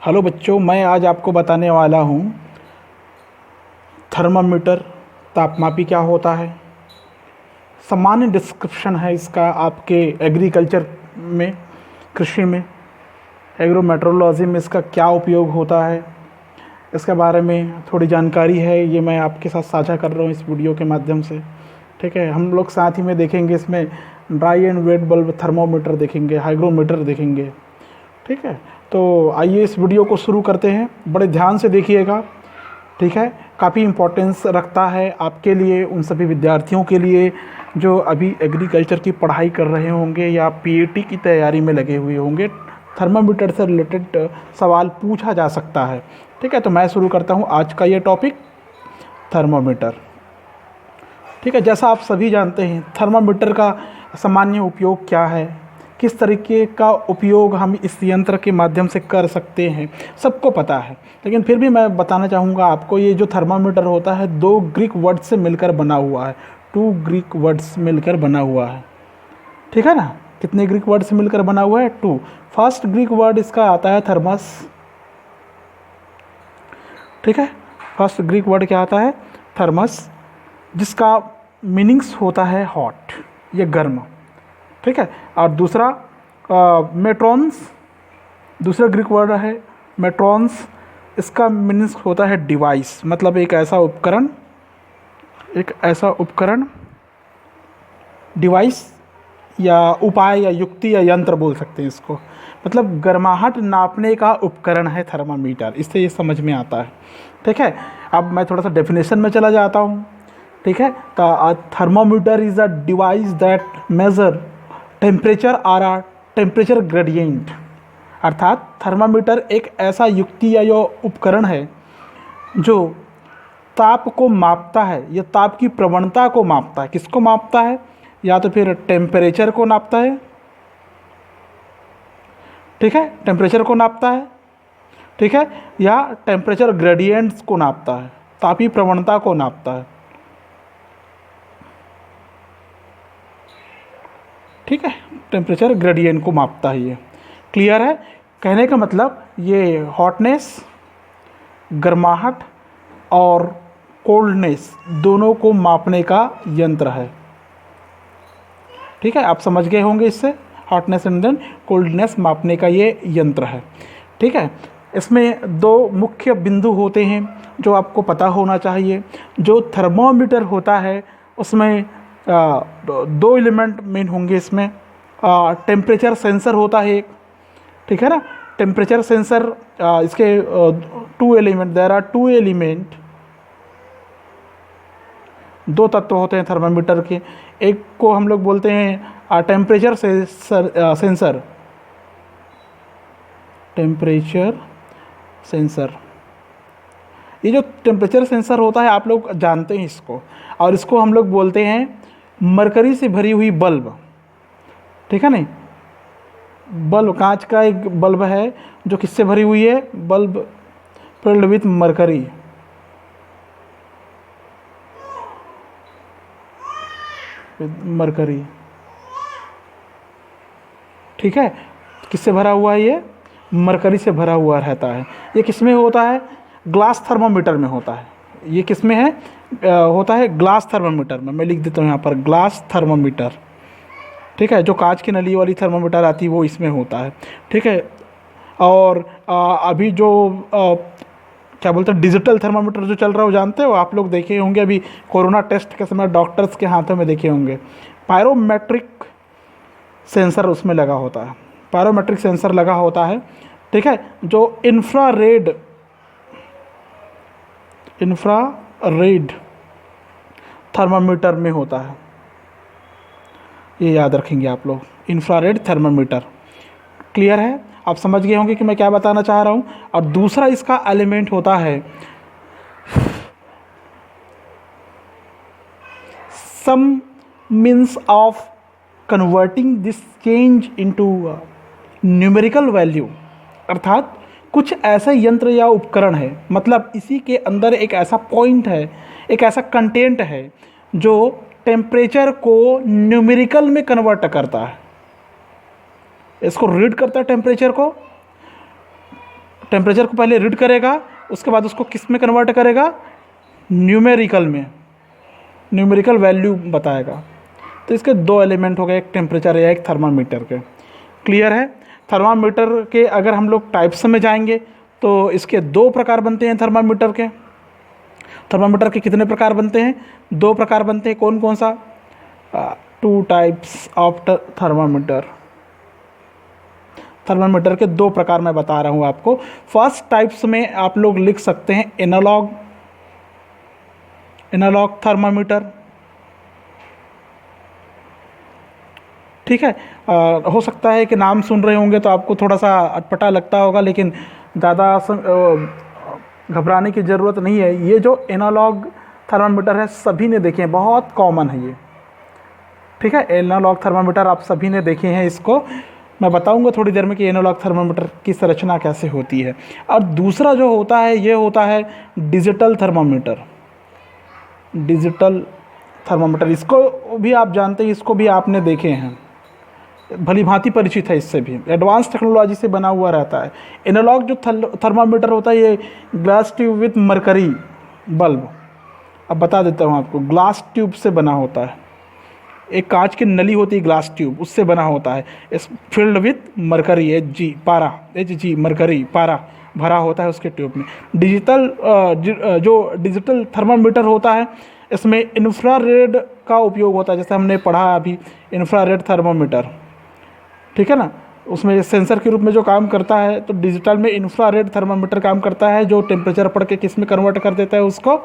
Hello बच्चों, मैं आज आपको बताने वाला हूँ थर्मामीटर तापमापी क्या होता है। सामान्य डिस्क्रिप्शन है इसका आपके एग्रीकल्चर में, कृषि में, एग्रोमेट्रोलॉजी में इसका क्या उपयोग होता है, इसके बारे में थोड़ी जानकारी है। ये मैं आपके साथ साझा कर रहा हूँ इस वीडियो के माध्यम से। ठीक है, हम लोग साथ ही में देखेंगे इसमें dry and wet bulb thermometer देखेंगे, हाइग्रोमीटर देखेंगे। ठीक है, तो आइए इस वीडियो को शुरू करते हैं। बड़े ध्यान से देखिएगा। ठीक है, काफ़ी इम्पोर्टेंस रखता है आपके लिए, उन सभी विद्यार्थियों के लिए जो अभी एग्रीकल्चर की पढ़ाई कर रहे होंगे या पीएटी की तैयारी में लगे हुए होंगे। थर्मामीटर से रिलेटेड सवाल पूछा जा सकता है। ठीक है, तो मैं शुरू करता हूँ आज का ये टॉपिक, थर्मामीटर। ठीक है, जैसा आप सभी जानते हैं थर्मामीटर का सामान्य उपयोग क्या है, किस तरीके का उपयोग हम इस यंत्र के माध्यम से कर सकते हैं, सबको पता है। लेकिन फिर भी मैं बताना चाहूँगा आपको, ये जो थर्मामीटर होता है 2 ग्रीक वर्ड से मिलकर बना हुआ है। 2 ग्रीक वर्ड्स मिलकर बना हुआ है। ठीक है ना, कितने ग्रीक वर्ड से मिलकर बना हुआ है? 2। फर्स्ट ग्रीक वर्ड इसका आता है थर्मस। ठीक है, फर्स्ट ग्रीक वर्ड क्या आता है? थर्मस, जिसका मीनिंग्स होता है हॉट, ये गर्म। ठीक है, और दूसरा मेट्रॉन्स, दूसरा ग्रीक वर्ड है मेट्रॉन्स। इसका मीनिंग्स होता है डिवाइस, मतलब एक ऐसा उपकरण, एक ऐसा उपकरण, डिवाइस या उपाय या युक्ति या यंत्र बोल सकते हैं इसको। मतलब गर्माहट नापने का उपकरण है थर्मामीटर, इससे ये समझ में आता है। ठीक है, अब मैं थोड़ा सा डेफिनेशन में चला जाता हूँ। ठीक है, तो thermometer is a device that measure temperature और आ टेम्परेचर ग्रेडियंट। अर्थात थर्मामीटर एक ऐसा युक्ति या यो उपकरण है जो ताप को मापता है, या ताप की प्रवणता को मापता है। किसको मापता है? या तो फिर टेम्परेचर को नापता है। ठीक है, टेम्परेचर को नापता है। ठीक है, या टेम्परेचर ग्रेडियंट्स को नापता है, तापीय प्रवणता को नापता है। ठीक है, टेम्परेचर ग्रेडियंट को मापता है ये। क्लियर है? कहने का मतलब ये हॉटनेस, गर्माहट और कोल्डनेस दोनों को मापने का यंत्र है। ठीक है, आप समझ गए होंगे इससे, हॉटनेस एंड देन कोल्डनेस मापने का ये यंत्र है। ठीक है, इसमें 2 मुख्य बिंदु होते हैं जो आपको पता होना चाहिए। जो थर्मोमीटर होता है उसमें 2 एलिमेंट मेन होंगे इसमें। टेम्परेचर सेंसर होता है एक। ठीक है ना, टेम्परेचर सेंसर, इसके 2 एलिमेंट, देयर आर 2 एलिमेंट, 2 तत्व होते हैं थर्मामीटर के। एक को हम लोग बोलते हैं टेम्परेचर सेंसर, टेम्परेचर सेंसर। ये जो टेम्परेचर सेंसर होता है आप लोग जानते हैं इसको, और इसको हम लोग बोलते हैं मरकरी से भरी हुई बल्ब। ठीक है नहीं, बल्ब, कांच का एक बल्ब है जो किससे भरी हुई है? Bulb filled with mercury. Mercury. ठीक है, किससे भरा हुआ है ये? मरकरी से भरा हुआ रहता है। ये किस में होता है? ग्लास थर्मामीटर में होता है। ये किस में है? होता है ग्लास थर्मामीटर में। मैं लिख देता हूँ यहाँ पर, ग्लास थर्मामीटर। ठीक है, जो कांच की नली वाली थर्मामीटर आती है वो इसमें होता है। ठीक है, और अभी जो क्या बोलते हैं, डिजिटल थर्मामीटर जो चल रहा है वो जानते हो आप लोग, देखे होंगे अभी कोरोना टेस्ट के समय डॉक्टर्स के हाथों में देखे होंगे। पायरोमेट्रिक सेंसर उसमें लगा होता है, पायरोमेट्रिक सेंसर लगा होता है। ठीक है, जो इंफ्रारेड थर्मामीटर में होता है, ये याद रखेंगे आप लोग, इंफ्रारेड थर्मामीटर। क्लियर है? आप समझ गए होंगे कि मैं क्या बताना चाह रहा हूँ। और दूसरा इसका एलिमेंट होता है some means of converting this change into numerical value. अर्थात कुछ ऐसा यंत्र या उपकरण है, मतलब इसी के अंदर एक ऐसा पॉइंट है, एक ऐसा कंटेंट है जो टेम्परेचर को न्यूमेरिकल में कन्वर्ट करता है। इसको रीड करता है टेम्परेचर को, टेम्परेचर को पहले रीड करेगा, उसके बाद उसको किस में कन्वर्ट करेगा, न्यूमेरिकल में, न्यूमेरिकल वैल्यू बताएगा। तो इसके दो एलिमेंट हो गए, एक टेम्परेचर या एक थर्मामीटर के। क्लियर है। थर्मामीटर के अगर हम लोग टाइप्स में जाएंगे तो इसके दो प्रकार बनते हैं थर्मामीटर के। थर्मामीटर के कितने प्रकार बनते हैं, दो प्रकार बनते हैं। कौन कौन सा, 2 टाइप्स ऑफ थर्मामीटर। थर्मामीटर के दो प्रकार मैं बता रहा हूँ आपको। फर्स्ट टाइप्स में आप लोग लिख सकते हैं एनालॉग थर्मामीटर। ठीक है। हो सकता है कि नाम सुन रहे होंगे तो आपको थोड़ा सा अटपटा लगता होगा, लेकिन ज़्यादा घबराने की ज़रूरत नहीं है। ये जो एनालॉग थर्मामीटर है सभी ने देखे हैं, बहुत कॉमन है ये। ठीक है, एनालॉग थर्मामीटर आप सभी ने देखे हैं। इसको मैं बताऊंगा थोड़ी देर में कि एनालॉग थर्मामीटर की संरचना कैसे होती है। और दूसरा जो होता है ये होता है डिजिटल थर्मामीटर। डिजिटल थर्मामीटर, इसको भी आप जानते हैं, इसको भी आपने देखे हैं, भली भांति परिचित है इससे भी। एडवांस टेक्नोलॉजी से बना हुआ रहता है। एनालॉग जो थर्मामीटर होता है ये glass tube with mercury bulb, अब बता देता हूँ आपको, ग्लास ट्यूब से बना होता है। एक कांच की नली होती है ग्लास ट्यूब, उससे बना होता है। इस filled with mercury, Hg mercury पारा भरा होता है उसके ट्यूब में। जो डिजिटल थर्मामीटर होता है इसमें इंफ्रारेड का उपयोग होता है, जैसे हमने पढ़ा अभी इंफ्रारेड थर्मामीटर। ठीक है ना, उसमें सेंसर के रूप में जो काम करता है, तो डिजिटल में इंफ्रारेड थर्मामीटर काम करता है, जो टेम्परेचर पढ़ के किस में कन्वर्ट कर देता है उसको,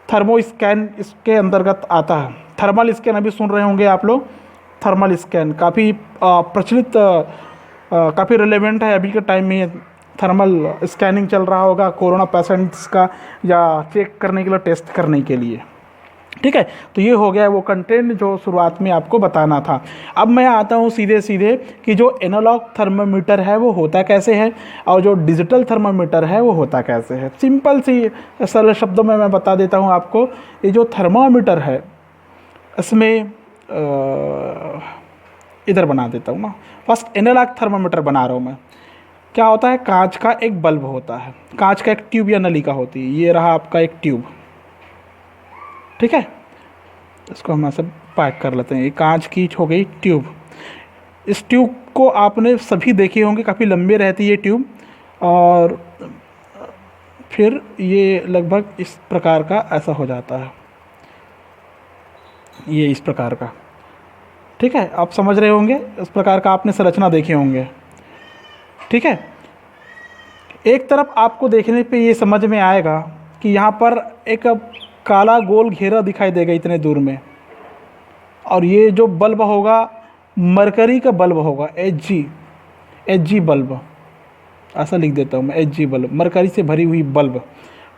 थर्मो स्कैन इसके अंतर्गत आता है। थर्मल स्कैन अभी सुन रहे होंगे आप लोग, थर्मल स्कैन काफ़ी प्रचलित, काफ़ी रिलेवेंट है अभी के टाइम में। थर्मल स्कैनिंग चल रहा होगा कोरोना पेशेंट्स का, या चेक करने के लिए, टेस्ट करने के लिए। ठीक है, तो ये हो गया वो कंटेंट जो शुरुआत में आपको बताना था। अब मैं आता हूँ सीधे कि जो एनालॉग थर्मामीटर है वो होता कैसे है, और जो डिजिटल थर्मामीटर है वो होता कैसे है। सिंपल सी सरल शब्दों में मैं बता देता हूँ आपको। ये जो थर्मामीटर है इसमें इधर बना देता हूँ ना, फर्स्ट एनालॉग थर्मामीटर बना रहा हूँ मैं। क्या होता है, कांच का एक बल्ब होता है, कांच का एक ट्यूब या नलिका होती है। ये रहा आपका एक ट्यूब। ठीक है, इसको हम ऐसे पैक कर लेते हैं। ये कांच की हो गई ट्यूब। इस ट्यूब को आपने सभी देखे होंगे, काफ़ी लंबी रहती है ये ट्यूब, और फिर ये लगभग इस प्रकार का ऐसा हो जाता है, ये इस प्रकार का। ठीक है, आप समझ रहे होंगे, इस प्रकार का आपने संरचना देखे होंगे। ठीक है, एक तरफ आपको देखने पे ये समझ में आएगा कि यहाँ पर एक काला गोल घेरा दिखाई देगा इतने दूर में, और ये जो बल्ब होगा मरकरी का बल्ब होगा, Hg बल्ब, ऐसा लिख देता हूँ मैं, Hg बल्ब, मरकरी से भरी हुई बल्ब।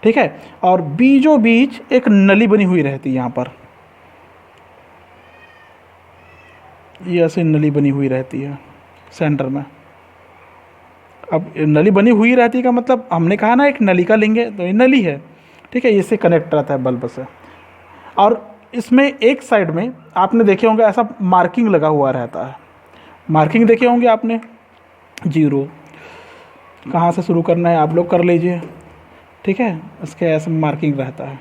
ठीक है, और बीचों बीच एक नली बनी हुई रहती है यहाँ पर, ये ऐसे नली बनी हुई रहती है सेंटर में। अब नली बनी हुई रहती का मतलब, हमने कहा ना एक नलिका लेंगे तो ये नली है। ठीक है, इससे कनेक्ट रहता है बल्ब से। और इसमें एक साइड में आपने देखे होंगे ऐसा मार्किंग लगा हुआ रहता है। मार्किंग देखे होंगे आपने, 0 कहाँ से शुरू करना है आप लोग कर लीजिए। ठीक है, इसके ऐसे मार्किंग रहता है।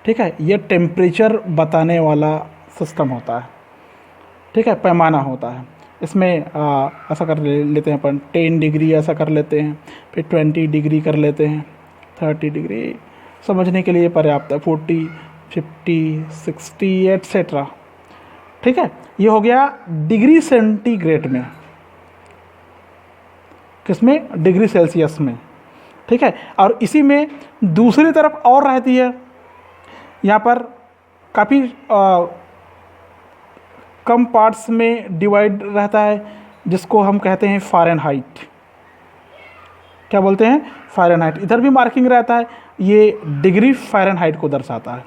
ठीक है, ये टेम्परेचर बताने वाला सिस्टम होता है। ठीक है, पैमाना होता है। इसमें ऐसा कर लेते हैं अपन, 10 डिग्री ऐसा कर लेते हैं, फिर 20 डिग्री कर लेते हैं, 30 डिग्री समझने के लिए पर्याप्त है, 40, 50, 60 एट्सेट्रा। ठीक है, ये हो गया डिग्री सेंटीग्रेड में, किसमें, डिग्री सेल्सियस में। ठीक है, और इसी में दूसरी तरफ और रहती है, यहाँ पर काफ़ी कम पार्ट्स में डिवाइड रहता है, जिसको हम कहते हैं फ़ारेनहाइट। क्या बोलते हैं, फ़ारेनहाइट। इधर भी मार्किंग रहता है, ये डिग्री फ़ारेनहाइट को दर्शाता है।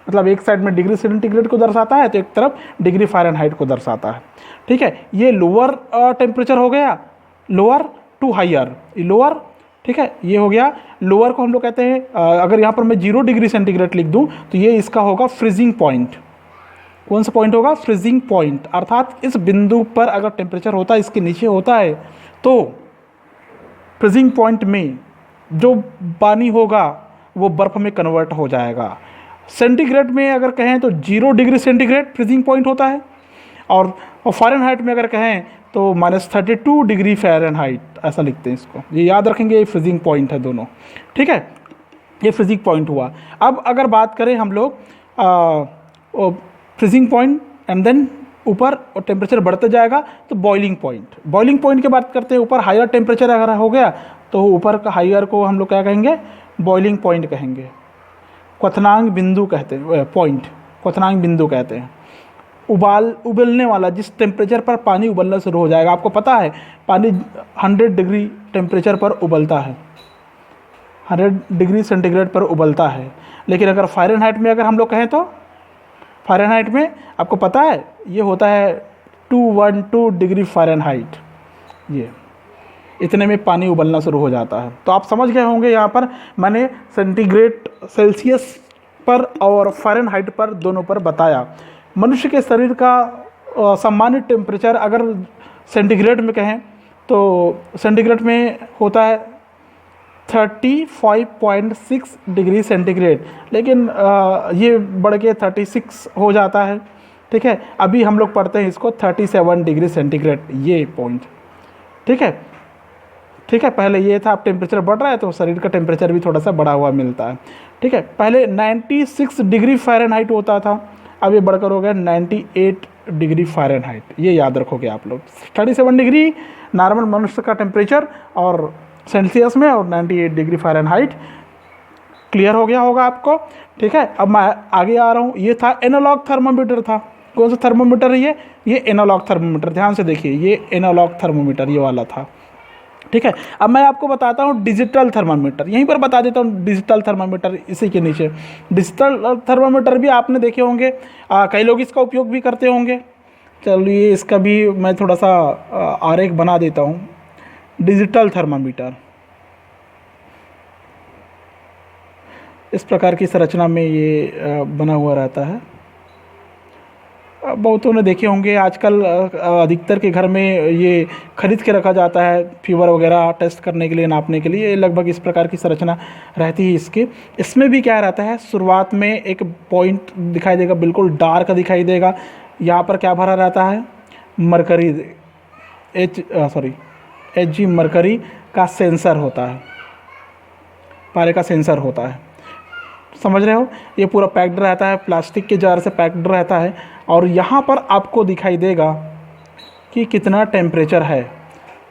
मतलब एक साइड में डिग्री सेंटीग्रेड को दर्शाता है, तो एक तरफ डिग्री फ़ारेनहाइट को दर्शाता है। ठीक है, ये लोअर टेम्परेचर हो गया, लोअर टू हायर, लोअर। ठीक है, ये हो गया लोअर को हम लोग कहते हैं, अगर यहाँ पर मैं 0 डिग्री सेंटीग्रेड लिख दूँ तो ये इसका होगा फ्रीजिंग पॉइंट। कौन सा पॉइंट होगा, फ्रीजिंग पॉइंट। अर्थात इस बिंदु पर अगर टेम्परेचर होता है, इसके नीचे होता है, तो फ्रीजिंग पॉइंट में जो पानी होगा वो बर्फ़ में कन्वर्ट हो जाएगा। सेंटीग्रेड में अगर कहें तो 0 डिग्री सेंटीग्रेड फ्रीजिंग पॉइंट होता है, और फ़ारेनहाइट में अगर कहें तो -32 डिग्री फ़ारेनहाइट, ऐसा लिखते हैं इसको। ये याद रखेंगे, ये फ्रीजिंग पॉइंट है दोनों, ठीक है। ये फ्रीजिंग पॉइंट हुआ। अब अगर बात करें हम लोग फ्रीजिंग पॉइंट एंड देन ऊपर टेम्परेचर बढ़ते जाएगा तो बॉइलिंग पॉइंट। बॉइलिंग पॉइंट की बात करते हैं, ऊपर हायर टेम्परेचर अगर हो गया तो ऊपर का हायर को हम लोग क्या कहेंगे, बॉइलिंग पॉइंट कहेंगे। क्वथनांक बिंदु कहते हैं, पॉइंट क्वथनांक बिंदु कहते हैं। उबलने वाला, जिस टेम्परेचर पर पानी उबलना शुरू हो जाएगा। आपको पता है पानी 100 डिग्री टेम्परेचर पर उबलता है, 100 डिग्री सेंटीग्रेड पर उबलता है। लेकिन अगर फ़ारेनहाइट में अगर हम लोग कहें तो फ़ारेनहाइट में आपको पता है ये होता है 212 डिग्री फ़ारेनहाइट। ये इतने में पानी उबलना शुरू हो जाता है। तो आप समझ गए होंगे यहाँ पर मैंने सेंटीग्रेड, सेल्सियस पर और फ़ारेनहाइट पर दोनों पर बताया। मनुष्य के शरीर का सामान्य टेम्परेचर अगर सेंटीग्रेड में कहें तो सेंटीग्रेड में होता है 35.6 डिग्री सेंटीग्रेड, लेकिन ये बढ़ के 36 हो जाता है, ठीक है। अभी हम लोग पढ़ते हैं इसको 37 डिग्री सेंटीग्रेड, ये पॉइंट, ठीक है, ठीक है। पहले ये था, अब टेम्परेचर बढ़ रहा है तो शरीर का टेम्परेचर भी थोड़ा सा बढ़ा हुआ मिलता है, ठीक है। पहले 96 डिग्री फ़ारेनहाइट होता था, अब ये बढ़कर हो गया 98 डिग्री फ़ारेनहाइट। ये याद रखोगे आप लोग, 37 डिग्री नॉर्मल मनुष्य का टेम्परेचर और सेल्सियस में, और 98 डिग्री फ़ारेनहाइट। क्लियर हो गया होगा आपको, ठीक है। अब मैं आगे आ रहा हूँ। ये था एनालॉग थर्मामीटर था। कौन सा थर्मामीटर है ये एनालॉग थर्मामीटर। ध्यान से देखिए, ये एनालॉग थर्मामीटर ये वाला था, ठीक है। अब मैं आपको बताता हूँ डिजिटल थर्मामीटर, यहीं पर बता देता हूँ डिजिटल थर्मामीटर, इसी के नीचे। डिजिटल थर्मामीटर भी आपने देखे होंगे, कई लोग इसका उपयोग भी करते होंगे। चलिए इसका भी मैं थोड़ा सा आरेख बना देता हूँ। डिजिटल थर्मामीटर इस प्रकार की संरचना में ये बना हुआ रहता है। बहुतों ने देखे होंगे, आजकल अधिकतर के घर में ये खरीद के रखा जाता है फीवर वगैरह टेस्ट करने के लिए, नापने के लिए। लगभग इस प्रकार की संरचना रहती है इसकी। इसमें भी क्या रहता है, शुरुआत में एक पॉइंट दिखाई देगा, बिल्कुल डार्क दिखाई देगा। यहाँ पर क्या भरा रहता है, मरकरी, Hg मरकरी का सेंसर होता है, पारे का सेंसर होता है, समझ रहे हो। ये पूरा पैक्ड रहता है, प्लास्टिक के जार से पैक्ड रहता है, और यहाँ पर आपको दिखाई देगा कि कितना टेम्परेचर है।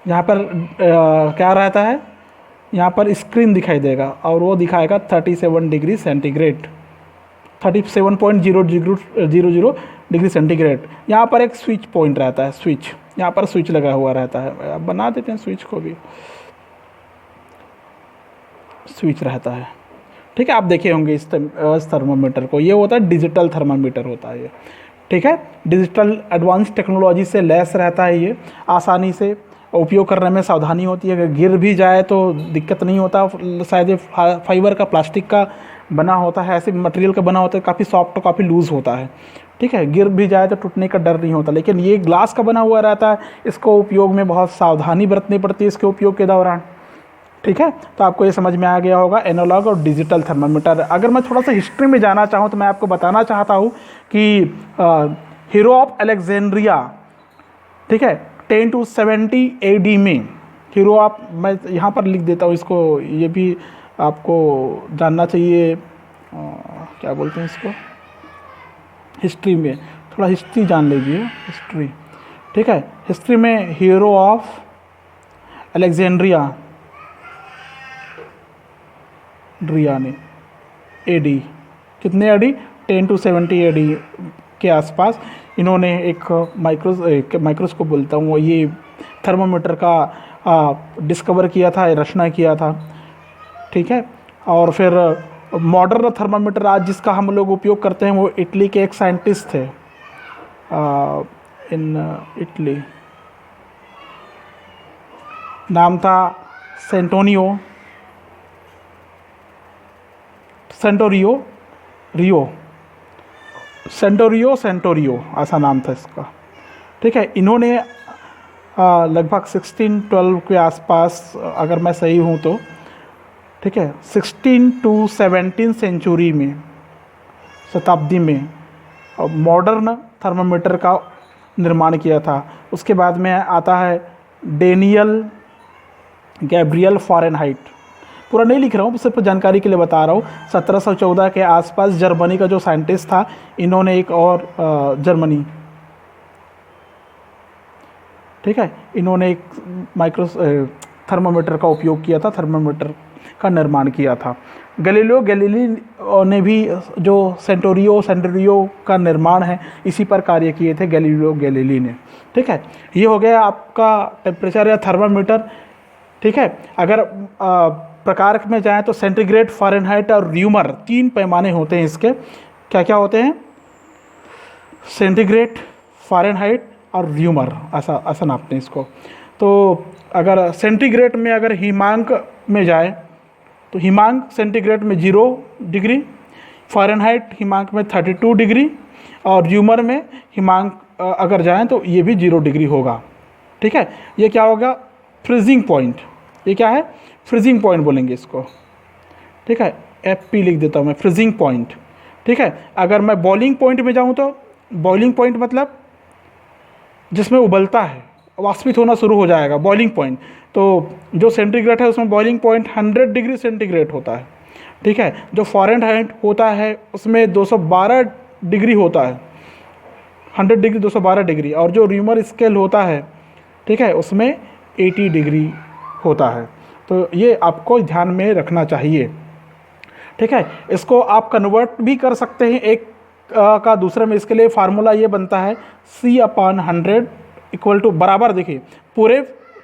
यहाँ पर क्या रहता है, यहाँ पर स्क्रीन दिखाई देगा और वो दिखाएगा 37 डिग्री सेंटीग्रेड, 37.00 डिग्री सेंटीग्रेड। यहाँ पर एक स्विच पॉइंट रहता है, स्विच, यहाँ पर स्विच लगा हुआ रहता है। अब बना देते हैं स्विच को भी, स्विच रहता है, ठीक है। आप देखे होंगे इस थर्मामीटर को। ये होता है डिजिटल थर्मामीटर होता है ये, ठीक है। डिजिटल एडवांस टेक्नोलॉजी से लैस रहता है ये, आसानी से उपयोग करने में सावधानी होती है। अगर गिर भी जाए तो दिक्कत नहीं होता। शायद ये फाइबर का, प्लास्टिक का बना होता है, ऐसे मटेरियल का बना होता है, काफ़ी सॉफ्ट और काफ़ी लूज़ होता है, ठीक है। गिर भी जाए तो टूटने का डर नहीं होता। लेकिन ये ग्लास का बना हुआ रहता है, इसको उपयोग में बहुत सावधानी बरतनी पड़ती है इसके उपयोग के दौरान, ठीक है। तो आपको ये समझ में आ गया होगा एनालॉग और डिजिटल थर्मामीटर। अगर मैं थोड़ा सा हिस्ट्री में जाना चाहूँ तो मैं आपको बताना चाहता हूँ कि हीरो ऑफ अलेक्जेंड्रिया, ठीक है, 10-70 AD में हीरो ऑफ, मैं यहाँ पर लिख देता हूँ इसको, ये भी आपको जानना चाहिए। क्या बोलते हैं इसको, हिस्ट्री में थोड़ा हिस्ट्री जान लीजिए, हिस्ट्री, ठीक है। हिस्ट्री में हीरो ऑफ अलेक्जेंड्रिया ने AD, कितने AD, 10-70 AD के आसपास इन्होंने एक माइक्रोस्कोप बोलता हूँ, ये थर्मामीटर का डिस्कवर किया था, रचना किया था, ठीक है। और फिर मॉडर्न थर्मामीटर आज जिसका हम लोग उपयोग करते हैं वो इटली के एक साइंटिस्ट थे, इन इटली, नाम था सेंटोरियो, ऐसा नाम था इसका, ठीक है। इन्होंने लगभग 1612 के आसपास, अगर मैं सही हूँ तो, ठीक है, 16 to 17 सेंचुरी में, शताब्दी में मॉडर्न थर्मामीटर का निर्माण किया था। उसके बाद में आता है डेनियल गैब्रियल फ़ारेनहाइट। पूरा नहीं लिख रहा हूँ, सिर्फ जानकारी के लिए बता रहा हूँ। 1714 के आसपास जर्मनी का जो साइंटिस्ट था, इन्होंने एक और जर्मनी, ठीक है, इन्होंने एक थर्मामीटर का उपयोग किया था, थर्मामीटर का निर्माण किया था। गैलीलियो गैलीली ने भी जो सेंटोरियो का निर्माण है, इसी पर कार्य किए थे गैलीलियो गैलीली ने, ठीक है। ये हो गया आपका टेम्परेचर या थर्मामीटर, ठीक है। अगर प्रकार में जाएं तो सेंटीग्रेड, फ़ारेनहाइट और र्यूमर, 3 पैमाने होते हैं इसके। क्या क्या होते हैं? सेंटीग्रेड, फ़ारेनहाइट और र्यूमर, ऐसा नापते हैं इसको। तो अगर सेंटीग्रेड में अगर हिमांक में जाए तो हिमांक सेंटीग्रेड में 0 डिग्री, फ़ारेनहाइट हिमांक में 32 डिग्री और र्यूमर में हिमांक अगर जाएं तो ये भी 0 डिग्री होगा, ठीक है। ये क्या होगा? Freezing point. ये क्या है? फ्रीजिंग पॉइंट बोलेंगे इसको, ठीक है। FP लिख देता हूँ मैं, फ्रीजिंग पॉइंट, ठीक है। अगर मैं बॉइलिंग पॉइंट में जाऊँ तो बॉइलिंग पॉइंट मतलब जिसमें उबलता है, वाष्पित होना शुरू हो जाएगा, बॉइलिंग पॉइंट। तो जो सेंटीग्रेड है उसमें बॉइलिंग पॉइंट 100 डिग्री सेंटीग्रेड होता है, ठीक है। जो फ़ारेनहाइट होता है उसमें 212 डिग्री होता है, 100 डिग्री 212 डिग्री। और जो र्यूमर स्केल होता है, ठीक है, उसमें 80 डिग्री होता है। तो ये आपको ध्यान में रखना चाहिए, ठीक है। इसको आप कन्वर्ट भी कर सकते हैं एक का दूसरे में। इसके लिए फार्मूला ये बनता है C/100 इक्वल टू बराबर, देखिए पूरे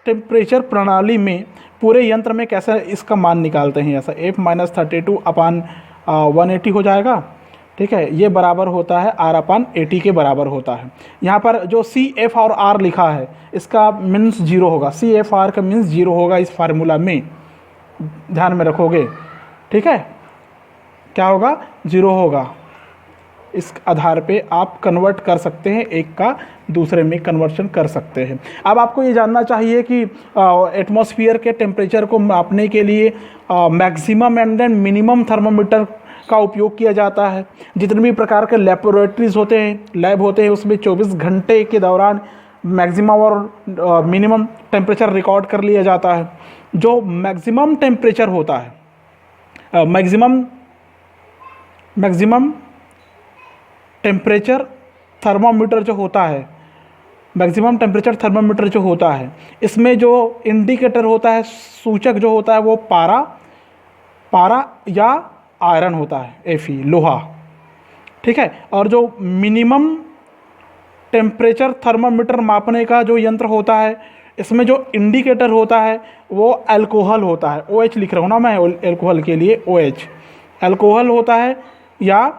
टेम्परेचर प्रणाली में, पूरे यंत्र में कैसे इसका मान निकालते हैं, ऐसा F-32/180 हो जाएगा, ठीक है। ये बराबर होता है R/80 के बराबर होता है। यहाँ पर जो CF और R लिखा है इसका मीन्स 0 होगा, CFR का मीन्स 0 होगा इस फार्मूला में, ध्यान में रखोगे, ठीक है। क्या होगा? 0 होगा। इस आधार पे आप कन्वर्ट कर सकते हैं, एक का दूसरे में कन्वर्शन कर सकते हैं। अब आपको ये जानना चाहिए कि एटमॉस्फेयर के टेम्परेचर को मापने के लिए maximum and then minimum thermometer का उपयोग किया जाता है। जितने भी प्रकार के लेबोरेटरीज होते हैं, लैब होते हैं, उसमें 24 घंटे के दौरान मैक्सिमम और मिनिमम टेम्परेचर रिकॉर्ड कर लिया जाता है। जो मैक्सिमम टेम्परेचर होता है, मैक्सिमम टेम्परेचर थर्मामीटर जो होता है, मैक्सिमम टेम्परेचर थर्मामीटर जो होता है, इसमें जो इंडिकेटर होता है, सूचक जो होता है, वो पारा या आयरन होता है, Fe लोहा, ठीक है। और जो मिनिमम टेम्परेचर थर्मामीटर मापने का जो यंत्र होता है, इसमें जो इंडिकेटर होता है वो अल्कोहल होता है। OH लिख रहा हूँ ना मैं अल्कोहल के लिए, OH अल्कोहल होता है, या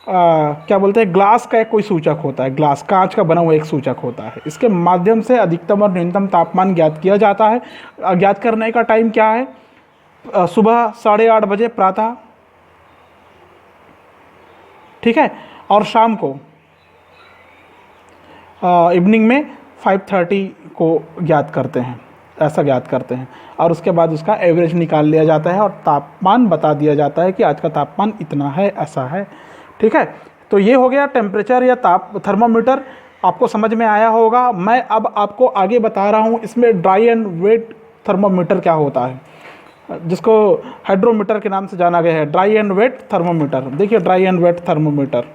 क्या बोलते हैं, ग्लास का एक कोई सूचक होता है, ग्लास, कांच का बना हुआ एक सूचक होता है। इसके माध्यम से अधिकतम और न्यूनतम तापमान ज्ञात किया जाता है। ज्ञात करने का टाइम क्या है? सुबह 8:30 बजे प्रातः, ठीक है, और शाम को इवनिंग में 5:30 को ज्ञात करते हैं, ऐसा ज्ञात करते हैं। और उसके बाद उसका एवरेज निकाल लिया जाता है और तापमान बता दिया जाता है कि आज का तापमान इतना है, ऐसा है, ठीक है। तो ये हो गया टेम्परेचर या थर्मामीटर, आपको समझ में आया होगा। मैं अब आपको आगे बता रहा हूँ इसमें ड्राई एंड वेट थर्मामीटर क्या होता है, जिसको हाइड्रोमीटर के नाम से जाना गया है। ड्राई एंड वेट थर्मामीटर, देखिए ड्राई एंड वेट थर्मामीटर,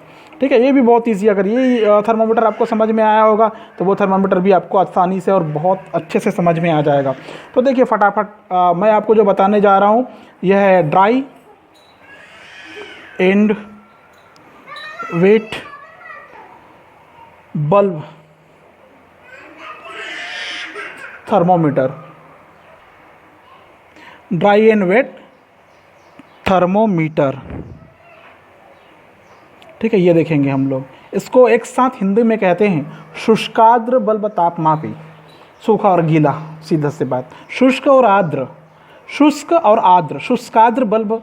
ठीक है। ये भी बहुत ईजी, अगर ये थर्मामीटर आपको समझ में आया होगा तो वो थर्मामीटर भी आपको आसानी से और बहुत अच्छे से समझ में आ जाएगा। तो देखिए फटाफट मैं आपको जो बताने जा रहा हूँ यह है dry and wet bulb thermometer, dry and wet thermometer, ठीक है। ये देखेंगे हम लोग, इसको एक साथ हिंदी में कहते हैं शुष्काद्र बल्ब तापमापी। सूखा और गीला, सीधा सी बात, शुष्क और आर्द्र, शुष्क और आर्द्र, शुष्काद्र बल्ब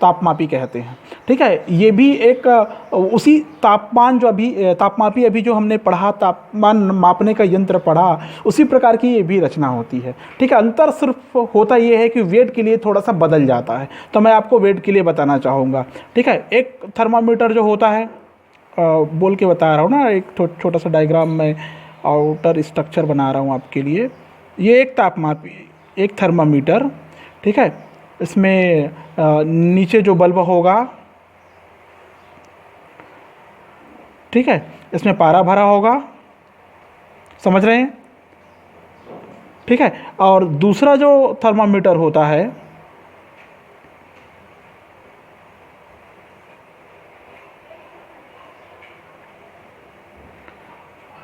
तापमापी कहते हैं। ठीक है, ये भी एक उसी तापमान जो अभी तापमापी अभी जो हमने पढ़ा, तापमान मापने का यंत्र पढ़ा, उसी प्रकार की ये भी रचना होती है। ठीक है, अंतर सिर्फ होता ये है कि वेट के लिए थोड़ा सा बदल जाता है। तो मैं आपको वेट के लिए बताना चाहूँगा। ठीक है, एक थर्मामीटर जो होता है, बोल के बता रहा हूँ ना, एक छोटा सा डायग्राम में आउटर स्ट्रक्चर बना रहा हूँ आपके लिए। ये एक तापमापी, एक थर्मामीटर। ठीक है, इसमें नीचे जो बल्ब होगा, ठीक है, इसमें पारा भरा होगा, समझ रहे हैं? ठीक है, और दूसरा जो थर्मामीटर होता है,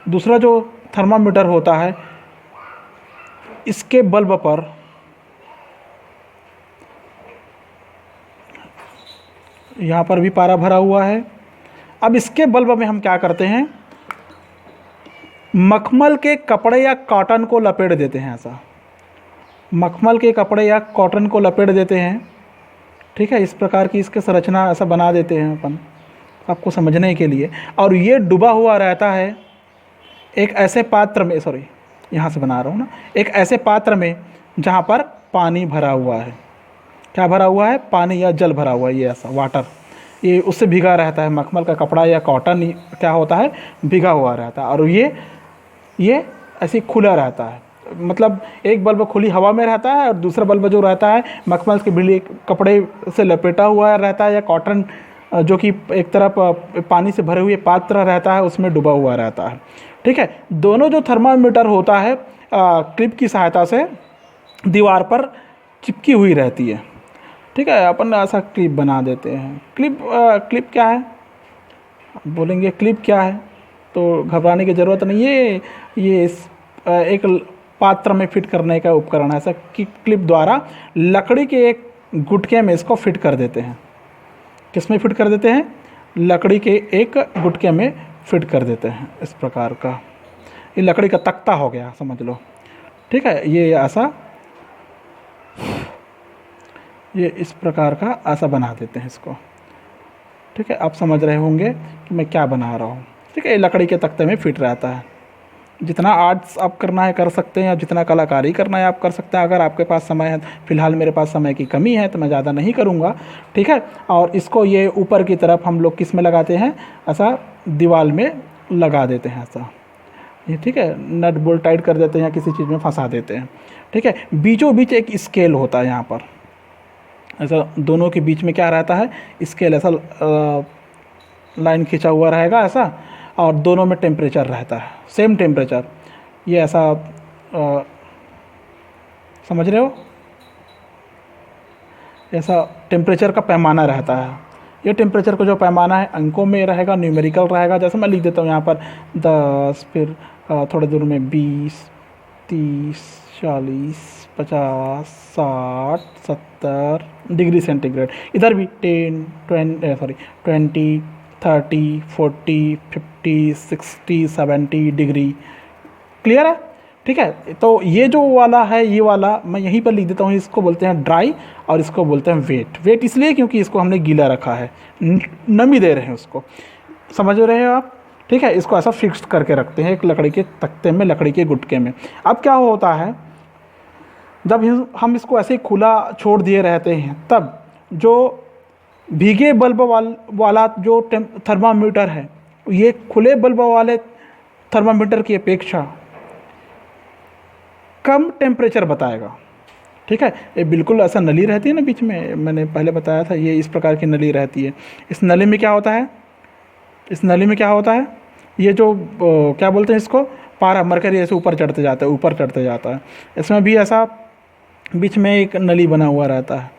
दूसरा जो थर्मामीटर होता है, इसके बल्ब पर यहाँ पर भी पारा भरा हुआ है। अब इसके बल्ब में हम क्या करते हैं, मखमल के कपड़े या कॉटन को लपेट देते हैं। ऐसा मखमल के कपड़े या कॉटन को लपेट देते हैं। ठीक है, इस प्रकार की इसके संरचना ऐसा बना देते हैं अपन आपको समझने के लिए। और ये डूबा हुआ रहता है एक ऐसे पात्र में, सॉरी यहाँ से बना रहा हूँ ना, एक ऐसे पात्र में जहाँ पर पानी भरा हुआ है। क्या भरा हुआ है? पानी या जल भरा हुआ है, ये ऐसा वाटर, ये उससे भीगा रहता है। मखमल का कपड़ा या कॉटन क्या होता है, भीगा हुआ रहता है। और ये ऐसे खुला रहता है, मतलब एक बल्ब खुली हवा में रहता है और दूसरा बल्ब जो रहता है मखमल के भीगे कपड़े से लपेटा हुआ रहता है, या कॉटन जो कि एक तरफ पानी से भरे हुए पात्र रहता है उसमें डूबा हुआ रहता है। ठीक है, दोनों जो थर्मामीटर होता है क्लिप की सहायता से दीवार पर चिपकी हुई रहती है। ठीक है, अपन ऐसा क्लिप बना देते हैं। क्लिप क्या है, बोलेंगे क्लिप क्या है तो घबराने की ज़रूरत नहीं है। ये एक पात्र में फिट करने का उपकरण है। ऐसा कि क्लिप द्वारा लकड़ी के एक गुटके में इसको फिट कर देते हैं। किस में फिट कर देते हैं? लकड़ी के एक गुटके में फिट कर देते हैं। इस प्रकार का ये लकड़ी का तख्ता हो गया, समझ लो। ठीक है, ये ऐसा, ये इस प्रकार का ऐसा बना देते हैं इसको। ठीक है, आप समझ रहे होंगे कि मैं क्या बना रहा हूँ। ठीक है, ये लकड़ी के तख्ते में फिट रहता है। जितना आर्ट्स आप करना है कर सकते हैं, और जितना कलाकारी करना है आप कर सकते हैं, अगर आपके पास समय है। फिलहाल मेरे पास समय की कमी है तो मैं ज़्यादा नहीं करूँगा। ठीक है, और इसको ये ऊपर की तरफ हम लोग किस में लगाते हैं, ऐसा दीवार में लगा देते हैं ऐसा। ये ठीक है, नट बोल्ट टाइट कर देते हैं या किसी चीज़ में फंसा देते हैं। ठीक है, बीचों बीच एक स्केल होता है यहाँ पर, ऐसा दोनों के बीच में क्या रहता है, स्केल ऐसा लाइन खींचा हुआ रहेगा ऐसा, और दोनों में टेम्परेचर रहता है, सेम टेम्परेचर। ये ऐसा समझ रहे हो, ऐसा टेम्परेचर का पैमाना रहता है। ये टेम्परेचर का जो पैमाना है अंकों में रहेगा, न्यूमेरिकल रहेगा। जैसे मैं लिख देता हूँ यहाँ पर 10, फिर थोड़े दूर में 20, 30, 40, 50, 60, 70 डिग्री सेंटीग्रेड। इधर भी 10, 20, 30, 40, 50, 60, 70 डिग्री। क्लियर है? ठीक है, तो ये जो वाला है, ये वाला मैं यहीं पर लिख देता हूँ। इसको बोलते हैं ड्राई और इसको बोलते हैं वेट। वेट इसलिए क्योंकि इसको हमने गीला रखा है, नमी दे रहे हैं उसको, समझ रहे हो आप? ठीक है, इसको ऐसा फिक्स करके रखते हैं एक लकड़ी के तख्ते में, लकड़ी के गुटके में। अब क्या होता है, जब हम इसको ऐसे ही खुला छोड़ दिए रहते हैं, तब जो भीगे बल्ब वाला जो थर्मामीटर है, ये खुले बल्ब वाले थर्मामीटर की अपेक्षा कम टेम्परेचर बताएगा। ठीक है, ये बिल्कुल ऐसा नली रहती है ना बीच में, मैंने पहले बताया था, ये इस प्रकार की नली रहती है। इस नली में क्या होता है, इस नली में क्या होता है, ये जो क्या बोलते हैं इसको, पारा, मरकरी ऐसे ऊपर चढ़ते जाता है, ऊपर चढ़ते जाता है। इसमें भी ऐसा बीच में एक नली बना हुआ रहता है,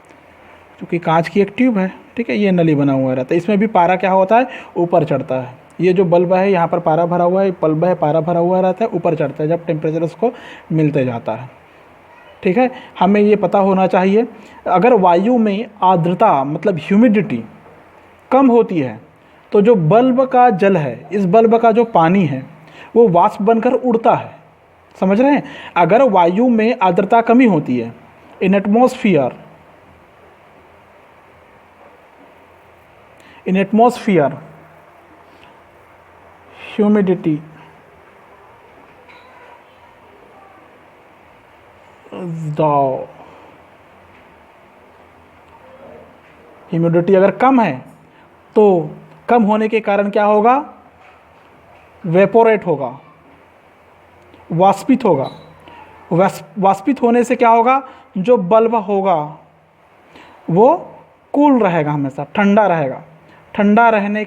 क्योंकि कांच की एक ट्यूब है। ठीक है, ये नली बना हुआ रहता है। इसमें भी पारा क्या होता है, ऊपर चढ़ता है। ये जो बल्ब है यहाँ पर पारा भरा हुआ है, बल्ब है पारा भरा हुआ रहता है, ऊपर चढ़ता है जब टेम्परेचर उसको मिलते जाता है। ठीक है, हमें ये पता होना चाहिए, अगर वायु में आर्द्रता मतलब ह्यूमिडिटी कम होती है तो जो बल्ब का जल है, इस बल्ब का जो पानी है, वो वाष्प बनकर उड़ता है। समझ रहे हैं? अगर वायु में आर्द्रता कमी होती है, इन एटमॉस्फियर इन एटमॉस्फियर ह्यूमिडिटी ह्यूमिडिटी अगर कम है तो कम होने के कारण क्या होगा, वेपोरेट होगा, वाष्पित होगा। वाष्पित होने से क्या होगा, जो बल्ब होगा वो कूल रहेगा, हमेशा ठंडा रहेगा। ठंडा रहने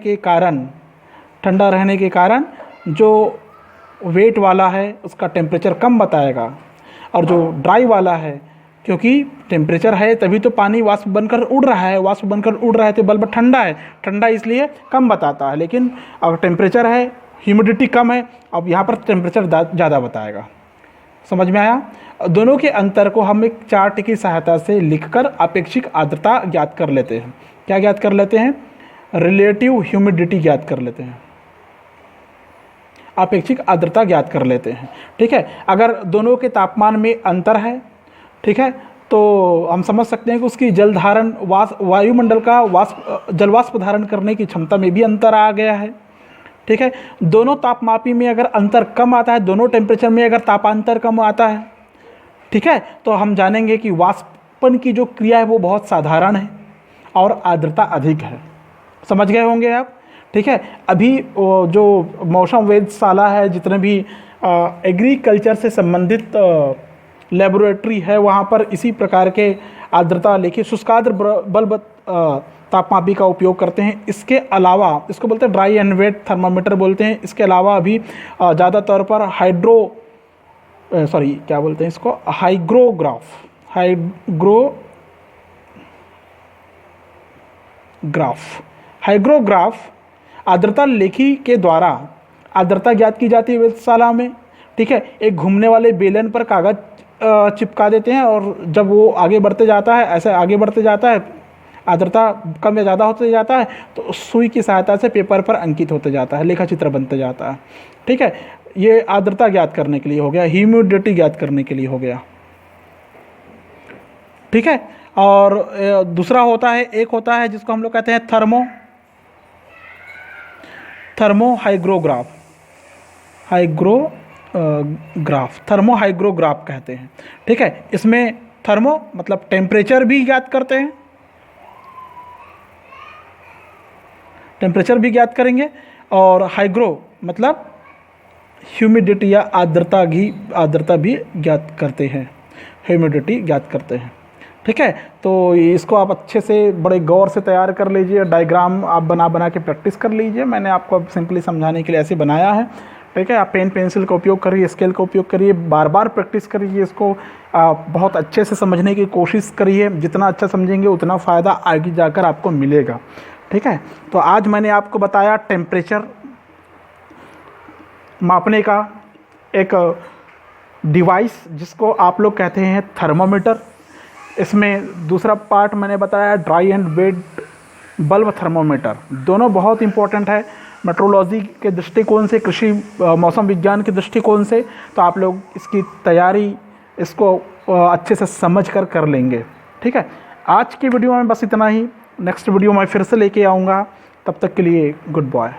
के कारण जो वेट वाला है उसका टेम्परेचर कम बताएगा, और जो ड्राई वाला है, क्योंकि टेम्परेचर है तभी तो पानी वाष्प बनकर उड़ रहा है, वाष्प बनकर उड़ रहा है तो बल्ब ठंडा है, ठंडा इसलिए कम बताता है। लेकिन अगर टेम्परेचर है, ह्यूमिडिटी कम है, अब यहाँ पर टेम्परेचर ज़्यादा बताएगा। समझ में आया? दोनों के अंतर को हम एक चार्ट की सहायता से लिखकर अपेक्षिक आर्द्रता ज्ञात कर लेते हैं। क्या ज्ञात कर लेते हैं? रिलेटिव ह्यूमिडिटी ज्ञात कर लेते हैं, अपेक्षिक आर्द्रता ज्ञात कर लेते हैं। ठीक है, अगर दोनों के तापमान में अंतर है, ठीक है, तो हम समझ सकते हैं कि उसकी जल धारण वायुमंडल का जलवाष्प धारण करने की क्षमता में भी अंतर आ गया है। ठीक है, दोनों तापमापी में अगर अंतर कम आता है, दोनों टेम्परेचर में अगर तापांतर कम आता है, ठीक है, तो हम जानेंगे कि वाष्पन की जो क्रिया है वो बहुत साधारण है और आर्द्रता अधिक है। समझ गए होंगे आप? ठीक है, अभी जो मौसम वेधशाला है, जितने भी एग्रीकल्चर से संबंधित लेबोरेटरी है, वहाँ पर इसी प्रकार के आर्द्रता लेके शुष्काद्र बल्ब तापमापी का उपयोग करते हैं। इसके अलावा इसको बोलते हैं ड्राई एंड वेट थर्मामीटर बोलते हैं। इसके अलावा अभी ज़्यादातर पर हाइग्रोग्राफ आर्द्रता लेखी के द्वारा आर्द्रता ज्ञात की जाती है वेधशाला में। ठीक है, एक घूमने वाले बेलन पर कागज चिपका देते हैं, और जब वो आगे बढ़ते जाता है, ऐसे आगे बढ़ते जाता है, आर्द्रता कम या ज़्यादा होते जाता है, तो सुई की सहायता से पेपर पर अंकित होते जाता है, लेखा चित्र बनते जाता है। ठीक है, ये आर्द्रता ज्ञात करने के लिए हो गया, ह्यूमिडिटी ज्ञात करने के लिए हो गया। ठीक है, और दूसरा होता है, एक होता है जिसको हम लोग कहते हैं थर्मोहाइग्रोग्राफ कहते हैं। ठीक है, इसमें थर्मो मतलब टेम्परेचर भी ज्ञात करते हैं, टेम्परेचर भी ज्ञात करेंगे, और हाइग्रो मतलब ह्यूमिडिटी या आर्द्रता भी ज्ञात करते हैं, ह्यूमिडिटी ज्ञात करते हैं। ठीक है, तो इसको आप अच्छे से बड़े गौर से तैयार कर लीजिए, डायग्राम आप बना के प्रैक्टिस कर लीजिए। मैंने आपको अब सिंपली समझाने के लिए ऐसे बनाया है। ठीक है, आप पेन पेंसिल का उपयोग करिए, स्केल का उपयोग करिए, बार बार प्रैक्टिस करिए, इसको बहुत अच्छे से समझने की कोशिश करिए। जितना अच्छा समझेंगे उतना फ़ायदा आगे जाकर आपको मिलेगा। ठीक है, तो आज मैंने आपको बताया टेम्परेचर मापने का एक डिवाइस जिसको आप लोग कहते हैं थर्मामीटर। इसमें दूसरा पार्ट मैंने बताया dry and wet bulb thermometer. दोनों बहुत इंपॉर्टेंट है मेट्रोलॉजी के दृष्टिकोण से, कृषि मौसम विज्ञान के दृष्टिकोण से। तो आप लोग इसकी तैयारी इसको अच्छे से समझ कर लेंगे। ठीक है, आज की वीडियो में बस इतना ही। नेक्स्ट वीडियो मैं फिर से लेके आऊँगा, तब तक के लिए गुड बाय।